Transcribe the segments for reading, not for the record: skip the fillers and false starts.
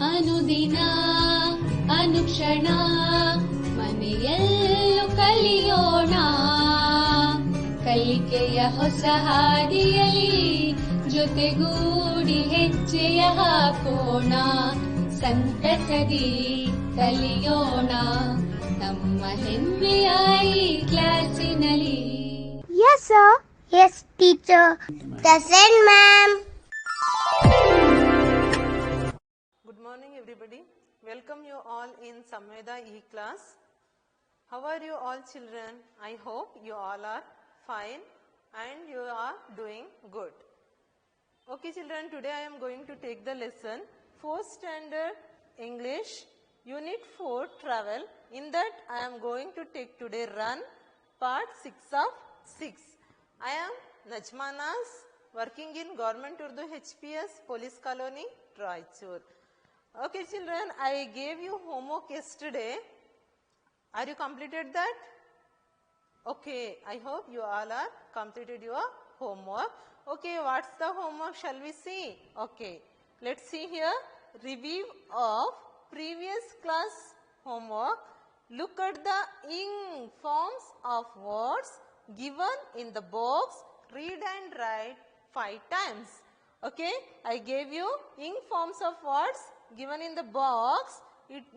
ಅನುದಿನ ಅನುಕ್ಷಣ ಮನೆಯಲ್ಲೂ ಕಲಿಯೋಣ ಕಲಿಕೆಯ ಹೊಸ ಹಾದಿಯಲ್ಲಿ ಜೊತೆಗೂಡಿ ಹೆಜ್ಜೆಯ ಹಾಕೋಣ ಸಂತಸದಿ ಕಲಿಯೋಣ ನಮ್ಮ ಹೆಮ್ಮೆಯ ಈ ಕ್ಲಾಸಿನಲ್ಲಿ. Yes, sir. Yes, teacher. Present, ma'am. Good morning, everybody. Welcome you all in Samveda E-class. How are you all, children? I hope you all are fine and you are doing good. Okay, children, today I am going to take the lesson 4th standard English, Unit 4, Travel. In that, I am going to take today Run, part 6 of 6. I am Najmanas, working in Government Urdu HPS, Police Colony, Raichur. Okay, children, I gave you homework yesterday. Are you completed that? Okay, I hope you all are completed your homework. Okay, what's the homework? Shall we see? Okay, let's see here. Review of previous class homework. Look at the ing forms of words given in the box. Read and write 5 times. Okay, I gave you ing forms of words given in the box.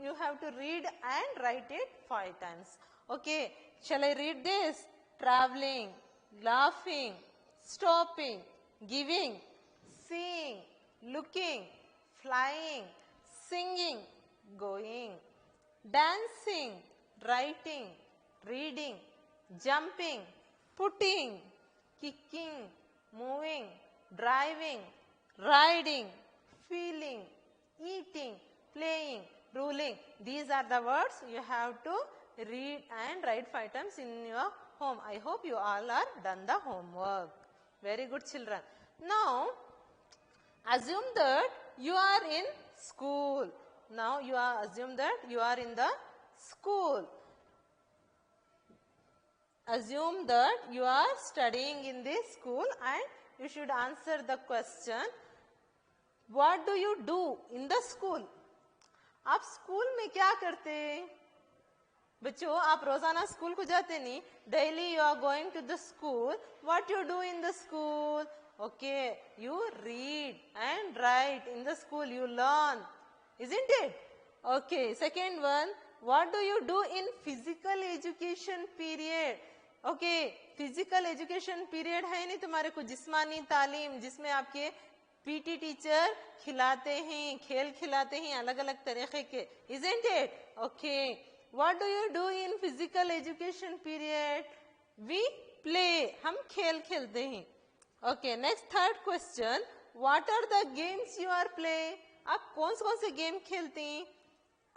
You have to read and write it 5 times. Okay, shall I read this? Traveling, laughing, stopping, giving, seeing, looking, flying, singing, going, dancing, writing, reading, jumping, putting, kicking, moving, driving, riding, feeling, eating, playing, ruling. These are the words you have to read and write 5 times in your home. I hope you all are done the homework. Very good, children. Now, assume that you are in school. Now, you are assume that you are in the school. Assume that you are studying in this school and you should answer the question, what do you do in the school? आप school में क्या करते? बच्चों, आप रोजाना school को जाते नहीं? Daily you are going to the school. What you do in the school? Okay, you read and write in the school. You learn, isn't it? Okay, second one, what do you do in physical education period? Okay, physical education period है नहीं तुम्हारे को जिस्मानी तालीम जिसमें आपके PT teacher खिलाते हैं, खेल खिलाते हैं अलग अलग तरीके के, isn't it? Okay, what do you do in physical education period? We play, हम खेल खेलते हैं. Okay, next third question, what are the games you are playing? आप कौन से गेम खेलते हैं?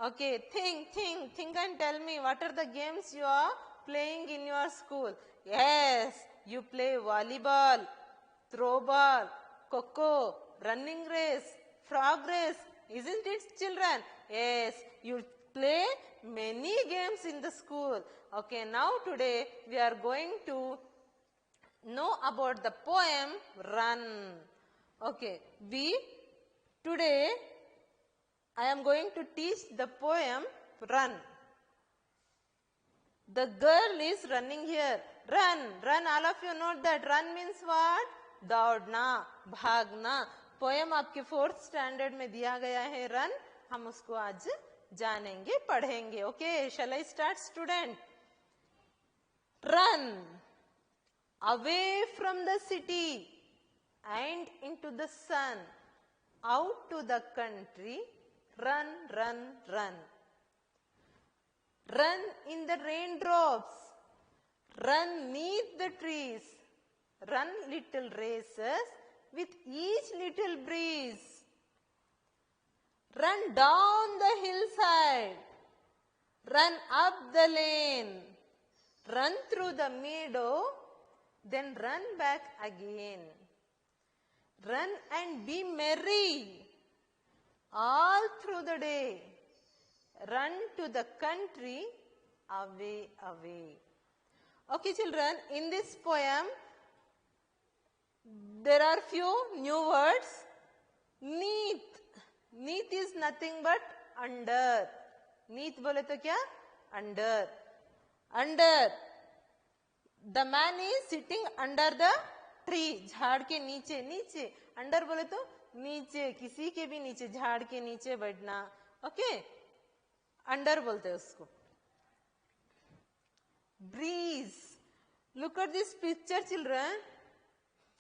Okay, think and tell me, what are the games you are playing in your school? Yes, you play volleyball, throw ball, coco, running race, frog race, isn't it, children? Yes, you play many games in the school. Okay, now today we are going to know about the poem Run. Okay, today I am going to teach the poem Run. The girl is running here. Run, all of you know that. Run means what? दौड़ना, भागना. Poem आपके 4th standard में दिया गया है run. हम उसको आज जानेंगे, पढ़ेंगे. Okay, shall I start, student? Run away from the city and into the sun, out to the country. Run, run, run. Run in the raindrops. Run neath the trees. Run little races with each little breeze. Run down the hillside. Run up the lane. Run through the meadow. Then run back again. Run and be merry all through the day. Run to the country, away, away. Okay, children, in this poem, there are few new words. Neath नीत is nothing but under. नीत बोले तो क्या? Under. Under. The man is sitting under the tree. झाड़ के नीचे. नीचे. Under बोले तो नीचे, किसी के भी नीचे, झाड़ के नीचे बैठना. ओके, अंडर बोलते हैं उसको. Bridge. Look at this picture, children.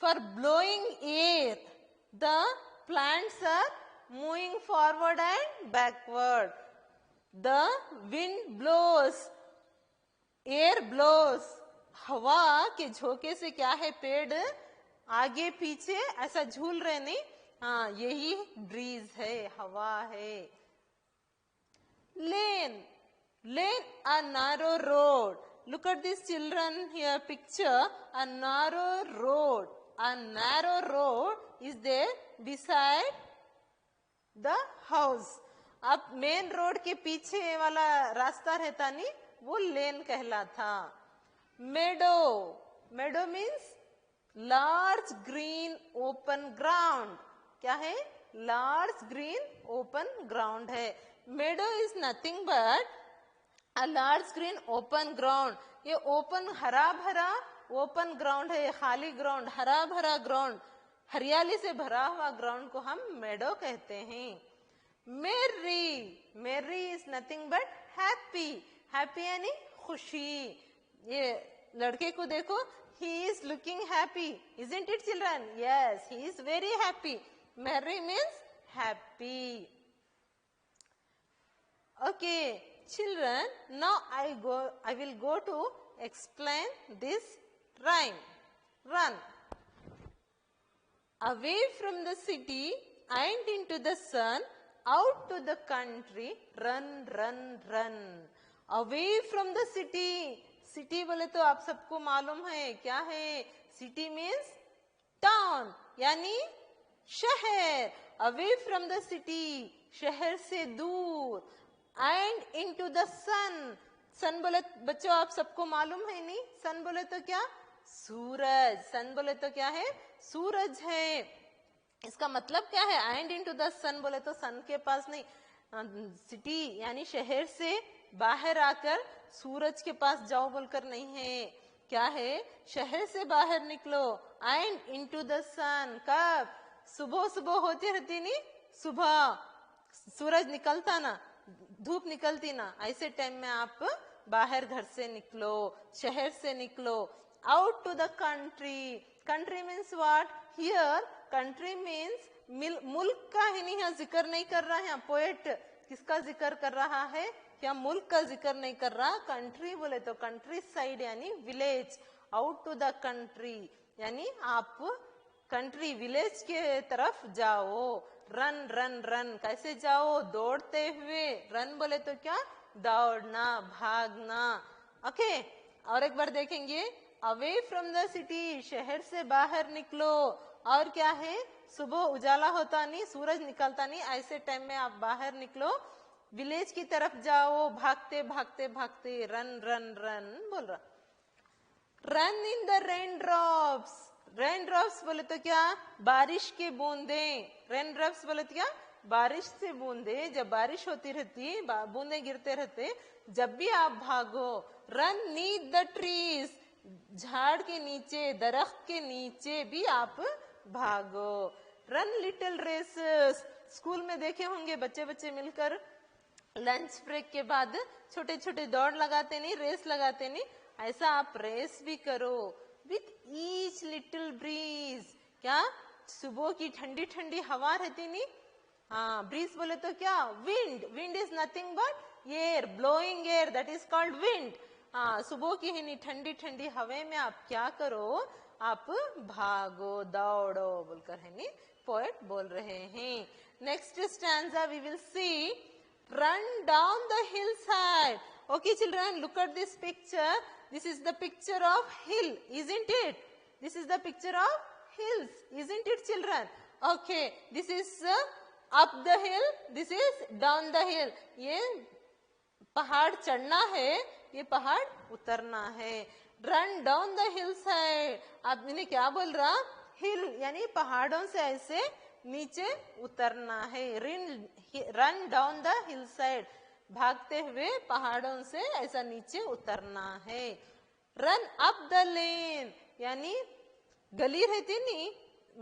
For blowing air, the plants are moving forward and backward. The wind blows, air blows. हवा के झोंके से क्या है? पेड़ आगे पीछे ऐसा झूल रहे नहीं. हाँ, यही ब्रीज है, हवा है. Lane. Lane, a narrow road. Look at this, children, here picture a narrow road. A narrow road is there beside the house. अब मेन रोड के पीछे वाला रास्ता रहता नहीं, वो लेन कहलाता. Meadow. Meadow means large green open ground. क्या है? लार्ज ग्रीन ओपन ग्राउंड है. Meadow is nothing but a large green open ground. ये ओपन हरा भरा ओपन ग्राउंड है, खाली ग्राउंड, हरा भरा ग्राउंड, हरियाली से भरा हुआ ग्राउंड को हम मेडो कहते हैं. मेरी. मेरी is nothing but happy. Happy यानी खुशी. ये लड़के को देखो, he is looking happy, isn't it, children? Yes, he is very happy. Merry means happy. Okay, children, now I will go to explain this rhyme. Run. Away from the city and into the sun, out to the country, run, run, run. Away from the city. City बोले तो आप सबको मालूम है क्या है? City means town, यानी शहर. Away from the city, शहर से दूर. And into the sun. सन बोले बच्चों आप सबको मालूम है नहीं? सन बोले तो क्या? सूरज. सन बोले तो क्या है? सूरज है. इसका मतलब क्या है? एंड इनटू द सन बोले तो सन के पास नहीं, सिटी यानी शहर से बाहर आकर सूरज के पास जाओ बोलकर नहीं है. क्या है? शहर से बाहर निकलो. एंड इनटू द सन. कब? सुबह सुबह होती रहती नहीं, सुबह सूरज निकलता ना, धूप निकलती ना, ऐसे टाइम में आप बाहर घर से निकलो, शहर से निकलो. Out to the country. Country means what? Here country means मुल्क का ही नहीं, जिक्र नहीं कर रहा है. पोएट किसका जिक्र कर रहा है? क्या मुल्क का जिक्र नहीं कर रहा. कंट्री बोले तो कंट्री साइड यानी village. Out to the country यानी आप कंट्री विलेज के तरफ जाओ. Run run run. कैसे जाओ? दौड़ते हुए. रन बोले तो क्या? दौड़ना, भागना. ओके, और एक बार देखेंगे. अवे फ्रॉम द सिटी, शहर से बाहर निकलो. और क्या है? सुबह उजाला होता नहीं, सूरज निकलता नहीं, ऐसे टाइम में आप बाहर निकलो, विलेज की तरफ जाओ, भागते भागते भागते. रन रन रन बोल रहा. Run in the rain drops. Rain drops बोले तो क्या? बारिश के बूंदे. रेन ड्रॉप्स बोले तो क्या? बारिश से बूंदे. जब बारिश होती रहती, बूंदे गिरते रहते, जब भी आप भागो. Run need the trees. झाड़ के नीचे, दरख्त के नीचे भी आप भागो. Run little races. स्कूल में देखे होंगे बच्चे बच्चे मिलकर लंच ब्रेक के बाद छोटे छोटे दौड़ लगाते नहीं, रेस लगाते नहीं, ऐसा आप रेस भी करो. With each little breeze. क्या? सुबह की ठंडी ठंडी हवा रहती नहीं. हाँ, ब्रीज बोले तो क्या? Wind. Wind is nothing but air, blowing air, that is called wind. हाँ, सुबह की ही ठंडी ठंडी हवा में आप क्या करो? आप भागो, दौड़ो बोलकर है नी पोएट बोल रहे हैं. Next stanza we will see. Run down the hillside. Okay, children, look at this picture. This is the picture of hill, isn't it? This is the picture of hills, isn't it, children? Okay, this is up the hill. This is down the hill. ये पहाड़ चढ़ना है, ये पहाड़ उतरना है. Run down the hillside. आप इन्हें क्या बोल रहा? हिल यानी पहाड़ों से ऐसे नीचे उतरना है। Run down the hill side, भागते हुए पहाड़ों से ऐसा नीचे उतरना है। रन अप द लेन, यानी गली रहती नहीं,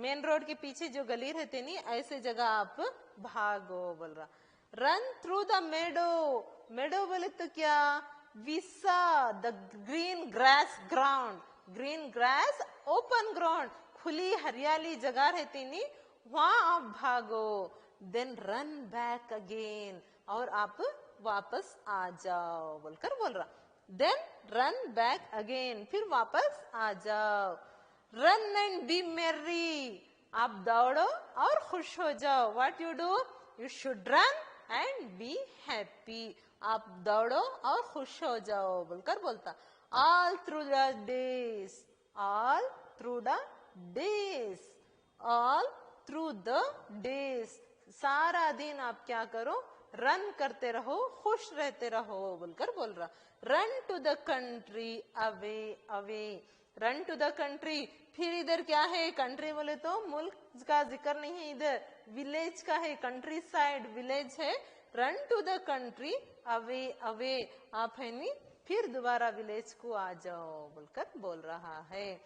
मेन रोड के पीछे जो गली रहती नहीं, ऐसे जगह आप भागो बोल रहा। Run through the meadow, meadow बोले तो क्या, विसा the green grass ground, green grass open ground, खुली हरियाली जगह रहती नहीं, वहां आप भागो। देन रन बैक अगेन, और आप वापस आ जाओ बोलकर बोल रहा। देन रन बैक अगेन, फिर वापस आ जाओ। रन एंड बी मेरी, आप दौड़ो और खुश हो जाओ। What you do, you should run and be happy, आप दौड़ो और खुश हो जाओ बोलकर बोलता। All through the days, all through the days, all through the days, सारा दिन आप क्या करो, रन करते रहो, खुश रहते रहो बोलकर बोल रहा। Run to the country away away, run to the country, फिर इधर क्या है, कंट्री बोले तो मुल्क का जिक्र नहीं है, इधर विलेज का है, कंट्री साइड विलेज है। Run to the country away away, आप है नी फिर दोबारा विलेज को आ जाओ बोलकर बोल रहा है।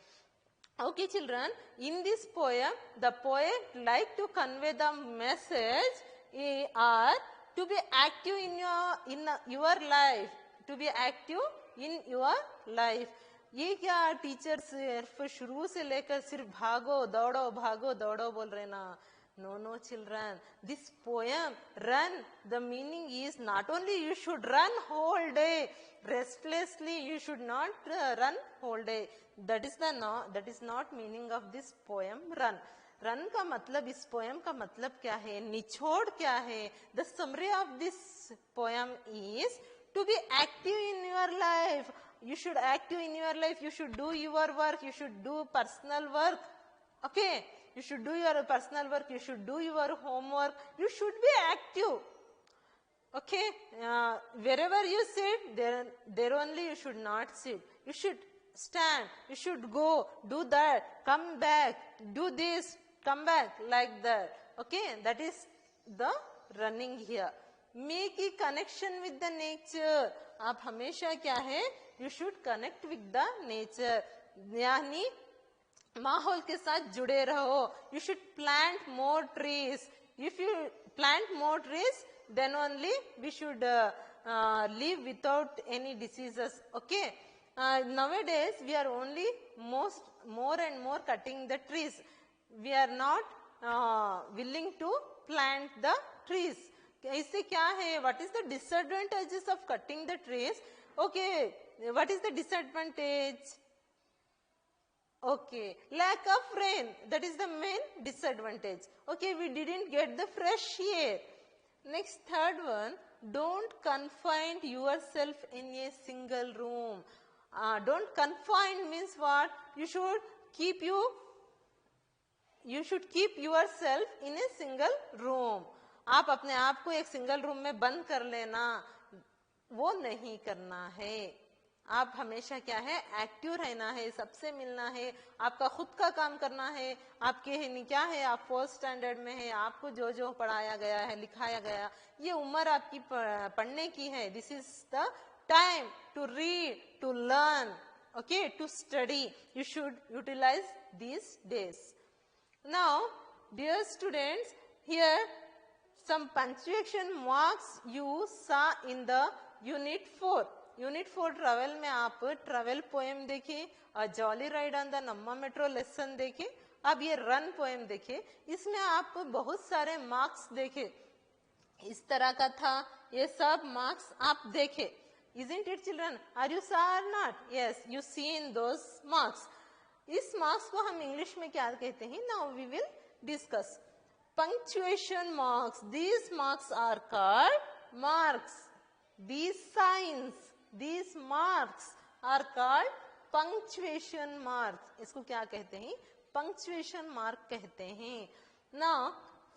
Okay children, in this poem, the poet like to convey the message are to be active in your life, to be active in your life. ये क्या टीचर सिर्फ शुरू से लेकर सिर्फ भागो दौड़ो भागो दौड़ो बोल रहे ना। No, no children, this poem run, the meaning is not only you should run whole day restlessly, you should not run whole day. That is not meaning of this poem run. Run का मतलब, इस poem का मतलब क्या है, निचोड़ क्या है? The summary of this poem is to be active in your life. You should active in your life. You should do your work. You should do personal work. Okay. You should do your personal work. You should do your homework. You should be active. Okay. Wherever you sit, there only you should not sit. You should stand. You should go. Do that. Come back. Do this. Come back. Like that. Okay. That is the running here. Make a connection with the nature. आप हमेशा क्या है, you should connect with the nature, यानी माहौल के साथ जुड़े रहो. You should plant more trees. If you plant more trees, then only we should live without any diseases. Okay. Nowadays we are only more and more cutting the trees. We are not willing to plant the trees. इससे क्या है, what is the disadvantages of cutting the trees? Okay, what is the disadvantage? Okay, lack of rain, that is the main disadvantage. Okay, we didn't get the fresh air. Next, third one, don't confine yourself in a single room. Don't confine means what? You should keep yourself in a single room. आप अपने आप को एक single room में बंद कर लेना, वो नहीं करना है. आप हमेशा क्या है, एक्टिव रहना है, सबसे मिलना है, आपका खुद का काम करना है. आपके क्या है, आप 4th स्टैंडर्ड में है, आपको जो जो पढ़ाया गया है, लिखाया गया, ये उम्र आपकी पढ़ने की है. This is the time to read, to learn, okay, to study. You should utilise these days. Now dear students, here some punctuation marks you saw in the unit 4. Unit 4 travel में आप travel poem देखिए, jolly ride on the Namma metro lesson देखिए. अब ये run poem देखिए, इसमें आप बहुत सारे marks देखे, इस तरह का था. ये सब marks आप देखे. Isn't it children? Are you saw or not? Yes, you seen those marks. इस marks को हम English में क्या कहते हैं? Now we will discuss. Punctuation marks. These marks are called marks. These signs, these marks are called punctuation marks. इसको क्या कहते हैं? Punctuation mark कहते हैं. Now,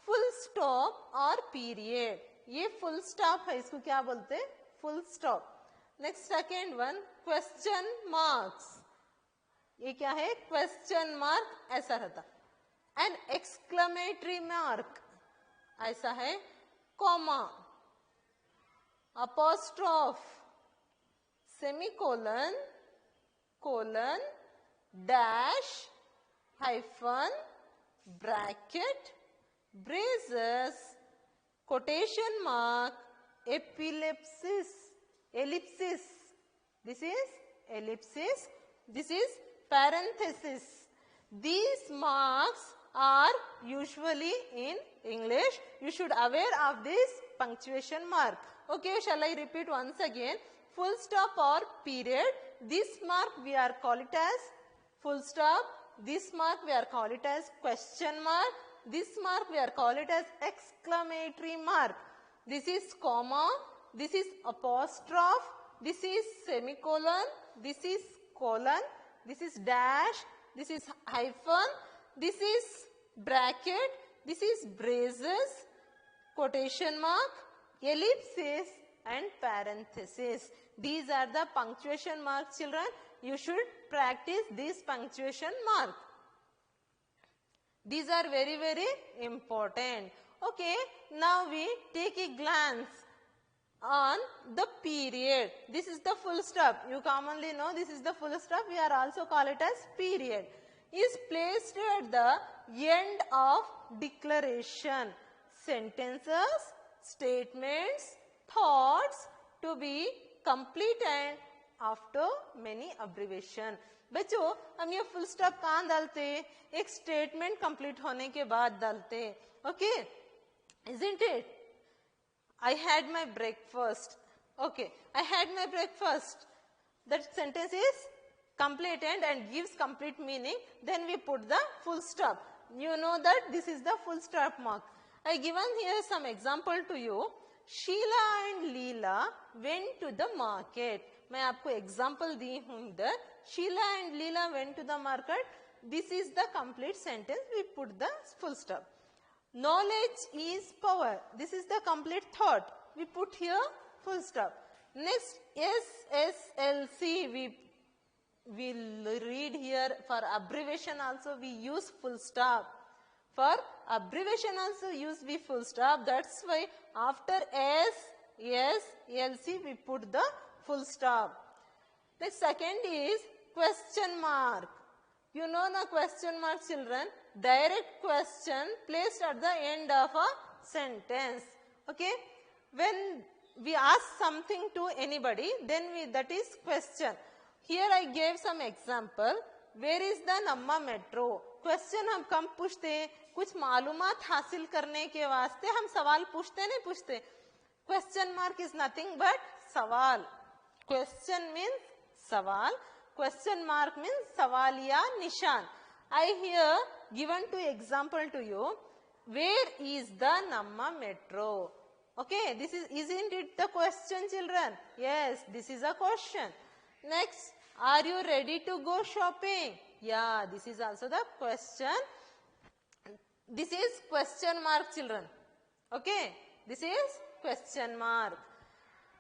full stop or period. ये full stop है, इसको क्या बोलते हैं? Full stop. Next, second one, question marks. ये क्या है? Question mark ऐसा रहता. an exclamatory mark, ऐसा है comma, apostrophe, semicolon, colon, dash, hyphen, bracket, braces, quotation mark, ellipsis. This is ellipsis. This is parenthesis. These marks are usually in English. You should aware of this punctuation mark. Okay, shall I repeat once again? Full stop or period. This mark we are call it as full stop. This mark we are call it as question mark. This mark we are call it as exclamatory mark. This is comma. This is apostrophe. This is semicolon. This is colon. This is dash. This is hyphen. This is bracket. This is braces, quotation mark, ellipsis and parenthesis. These are the punctuation marks, children. You should practice this punctuation mark. These are very, very important. Okay, now we take a glance on the period. This is the full stop. You commonly know this is the full stop. We are also call it as period. Is placed at the end of declaration. Sentences, statements, thoughts to be completed after many abbreviation. बच्चों हम ये full stop कहाँ डालते हैं? एक statement complete होने के बाद डालते हैं. Okay, isn't it? I had my breakfast. Okay, I had my breakfast. That sentence is completed and gives complete meaning. Then we put the full stop. You know that this is the full stop mark. I given here some example to you. Sheila and Leela went to the market. मैं आपको example दी हूँ इधर. Sheila and Leela went to the market. This is the complete sentence. We put the full stop. Knowledge is power. This is the complete thought. We put here full stop. Next, SSLC. We will read here. For abbreviation also we use full stop. For abbreviation also use we full stop. That's why after SSLC we put the full stop. The second is question mark. You know na question mark, children? Direct question placed at the end of a sentence. Okay? When we ask something to anybody, then that is question. Here I gave some example. Where is the Namma metro? Question हम कम पूछते हैं, कुछ मालूमात हासिल करने के वास्ते हम सवाल पूछते नहीं पूछते. Question mark is nothing but सवाल. Question means सवाल. Question mark means सवाल या निशान. I here given two example to you. Where is the Namma metro? Okay, this is, isn't it the question, children? Yes, this is a question. Next, are you ready to go shopping? Yeah, this is also the question. This is question mark, children. Okay, this is question mark.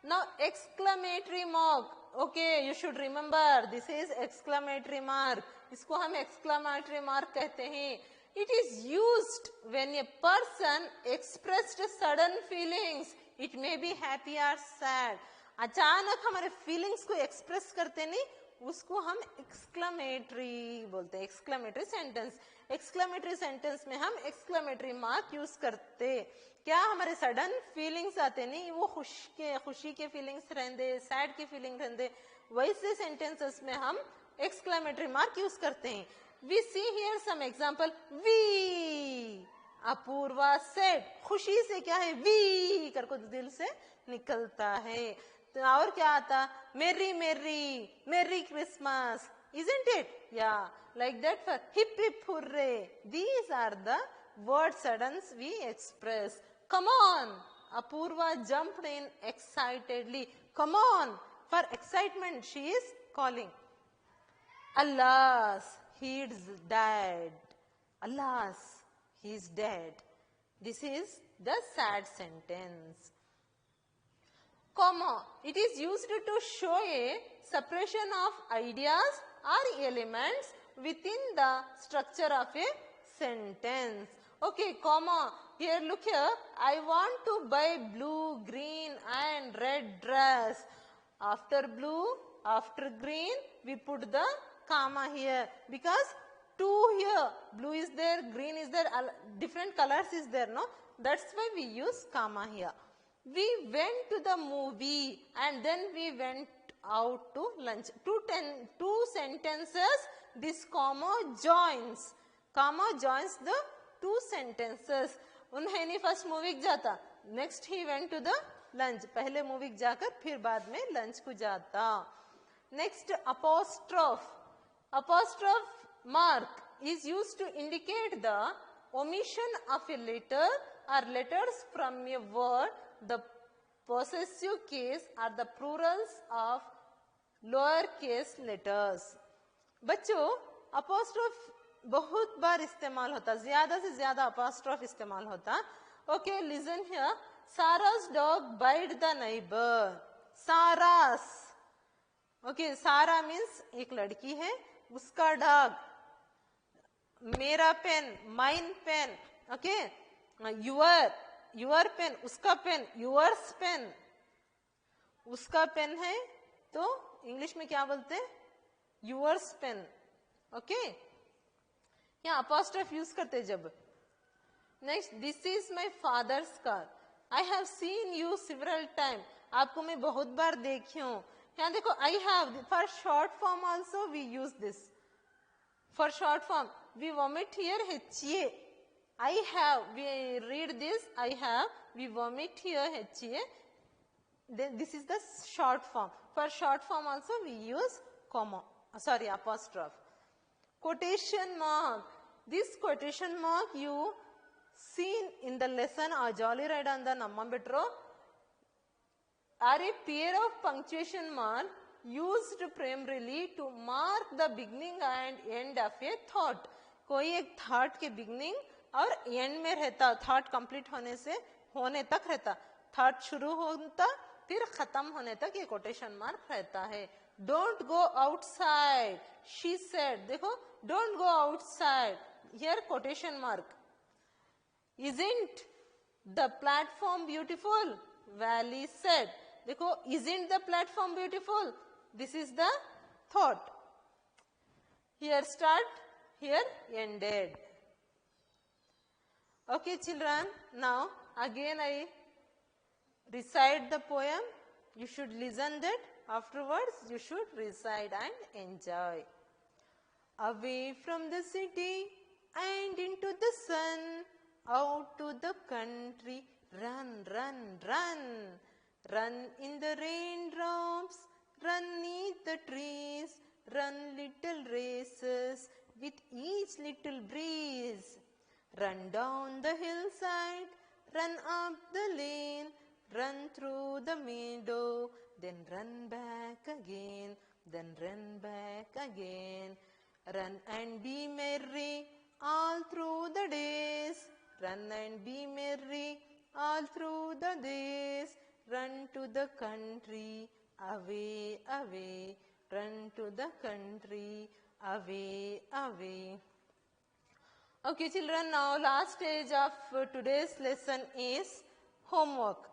Now, exclamatory mark. Okay, you should remember this is exclamatory mark. इसको हम exclamatory mark कहते हैं. It is used when a person expressed sudden feelings. It may be happy or sad. अचानक हमारे feelings को express करते नहीं, उसको हम exclamatory बोलते हैं. Exclamatory sentence. Exclamatory sentence में हम exclamatory mark use करते. क्या हमारे सडन फीलिंग्स आते नहीं, वो खुशी के फीलिंग्स रहते, सैड के फीलिंग रहते, वैसे सेंटेंसेस में हम एक्सक्लेमेटरी मार्क यूज करते हैं. We see here some example. We Apoorva said. खुशी से क्या है? वी करको दिल से निकलता है. तो और क्या आता? मेरी मेरी मेरी Christmas. Isn't it? Yeah, like that for hip hip hooray. These are the word suddens we express. Come on. Apurva jumped in excitedly. Come on. For excitement, she is calling. Alas, he is dead. Alas, he is dead. This is the sad sentence. Comma. It is used to show a separation of ideas or elements within the structure of a sentence. Okay, comma. Here, look here. I want to buy blue, green and red dress. After blue, after green, we put the comma here because two here. Blue is there, green is there, different colors is there, no? That's why we use comma here. We went to the movie and then we went out to lunch. Two sentences, this comma joins. Comma joins the two sentences. उन्हें first movie जाता, next he went to the lunch. पहले movie जाकर फिर बाद में lunch को जाता. Next apostrophe. Apostrophe mark is used to indicate the omission of a letter or letters from a word. The possessive case are the plurals of lower case letters. बच्चों, apostrophe बहुत बार इस्तेमाल होता, ज्यादा से ज्यादा apostrophe इस्तेमाल होता. Okay, listen here. Sarah's dog bite the neighbor. Sarah's. Okay, Sarah means एक लड़की है, उसका डॉग. मेरा pen, mine pen. Okay, your pen, उसका पेन, yours pen. उसका पेन है तो इंग्लिश में क्या बोलते हैं? yours pen. Okay, यहाँ apostrophe यूज करते जब. Next, this is my father's car. I have seen you several time. आपको मैं बहुत बार देखी हूँ. यहाँ देखो, I have. For short form also we use this. For short form we omit here HA. I have, we read this I have, we omit here HA. This is the short form. For short form also we use comma. Sorry, apostrophe. Quotation mark. This quotation mark you seen in the lesson or jolly ride on the Namma Betro are a pair of punctuation mark used primarily to mark the beginning and end of a thought. कोई एक thought के beginning और end में रहता, thought complete होने से होने तक रहता. thought शुरू होता फिर खत्म होने तक ये quotation mark रहता है. Don't go outside, she said. देखो, don't go outside. Here quotation mark. Isn't the platform beautiful? Valley said. देखो, isn't the platform beautiful? This is the thought. Here start, here ended. Okay, children. Now again I recite the poem. You should listen that. Afterwards, you should recite and enjoy. Away from the city and into the sun, out to the country, run, run, run. Run in the raindrops, run neath the trees, run little races with each little breeze. Run down the hillside, run up the lane, run through the meadow, then run back again, then run back again. Run and be merry all through the days. Run and be merry all through the days. Run to the country, away, away. Run to the country, away, away. Okay, children, now last stage of today's lesson is homework.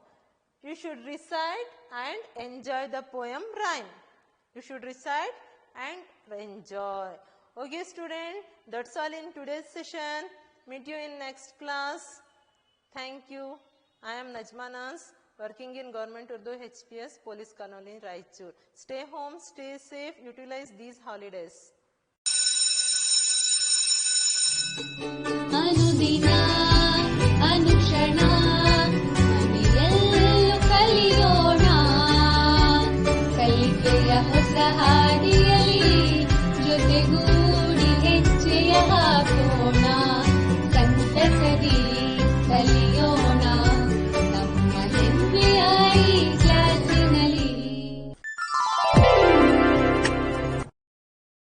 You should recite and enjoy the poem rhyme. You should recite and enjoy. Okay, student, that's all in today's session. Meet you in next class. Thank you. I am Najma Naz, working in Government Urdu HPS, Police Colony, Raichur. Stay home, stay safe, utilize these holidays. ಅನುದಿನ ಅನುಕ್ಷಣ ಮನೆಯಲ್ಲೂ ಕಲಿಯೋಣ, ಕಲಿಕೆಯ ಹೊಸ ಹಾದಿಯಲ್ಲಿ ಜೊತೆಗೂಡಿ ಹೆಜ್ಜೆಯ ಹಾಕೋಣ, ಸಂತಸದಿ